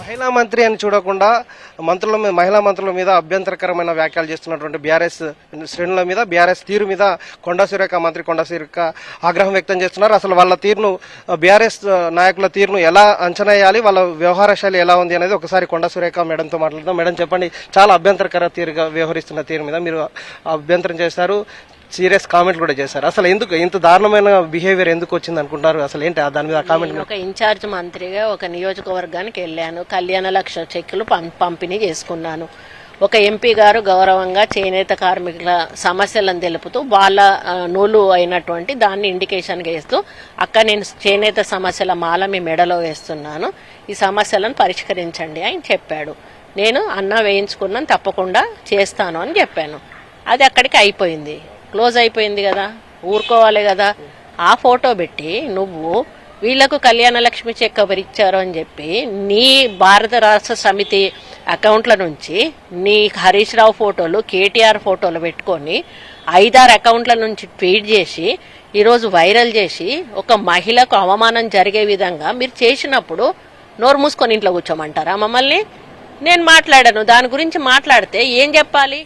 మహిళా మంత్రి అని చూడకుండా మహిళా మంత్రుల మీద అభ్యంతరకరమైన వ్యాఖ్యలు చేస్తున్నటువంటి బీఆర్ఎస్ శ్రేణుల మీద, బీఆర్ఎస్ తీరు మీద కొండా సురేఖ ఆగ్రహం వ్యక్తం చేస్తున్నారు. అసలు వాళ్ళ తీరును, బీఆర్ఎస్ నాయకుల తీరును ఎలా అంచనా వేయాలి, వాళ్ళ వ్యవహార శైలి ఎలా ఉంది అనేది ఒకసారి కొండా సురేఖ మేడంతో మాట్లాడదాం. మేడం చెప్పండి, చాలా అభ్యంతరకర తీరుగా వ్యవహరిస్తున్న తీరు మీద మీరు అభ్యంతరం చేశారు, సీరియస్ కామెంట్ కూడా చేశారు. అసలు ఎందుకు ఇంత దారుణమైన బిహేవియర్ ఎందుకు వచ్చింది అనుకుంటారు? అసలు ఏంటి దాని మీద కామెంట్? ఒక ఇన్ఛార్జ్ మంత్రిగా ఒక నియోజకవర్గానికి వెళ్ళాను, కళ్యాణ లక్ష చెక్కులు పంపిణీ చేసుకున్నాను. ఒక ఎంపీ గారు గౌరవంగా చేనేత కార్మికుల సమస్యలను తెలుపుతూ వాళ్ళ నూలు అయినటువంటి దాన్ని ఇండికేషన్గా వేస్తూ, అక్క నేను చేనేత సమస్యల మాల మీ మెడలో వేస్తున్నాను, ఈ సమస్యలను పరిష్కరించండి అని చెప్పాడు. నేను అన్న వేయించుకున్నాను, తప్పకుండా చేస్తాను అని చెప్పాను. అది అక్కడికి అయిపోయింది, క్లోజ్ అయిపోయింది కదా, ఊరుకోవాలి కదా. ఆ ఫోటో పెట్టి నువ్వు వీళ్లకు కళ్యాణ లక్ష్మి చెక్ ఎవరిచ్చారు అని చెప్పి నీ భారత రాష్ట్ర సమితి అకౌంట్ల నుంచి నీ హరీష్ రావు ఫోటోలు, కేటీఆర్ ఫోటోలు పెట్టుకొని 5-6 అకౌంట్ల నుంచి ట్వీట్ చేసి ఈరోజు వైరల్ చేసి ఒక మహిళకు అవమానం జరిగే విధంగా మీరు చేసినప్పుడు నోరు మూసుకొని ఇంట్లో కూర్చోమంటారా మమ్మల్ని? నేను మాట్లాడాను, దాని గురించి మాట్లాడితే ఏం చెప్పాలి?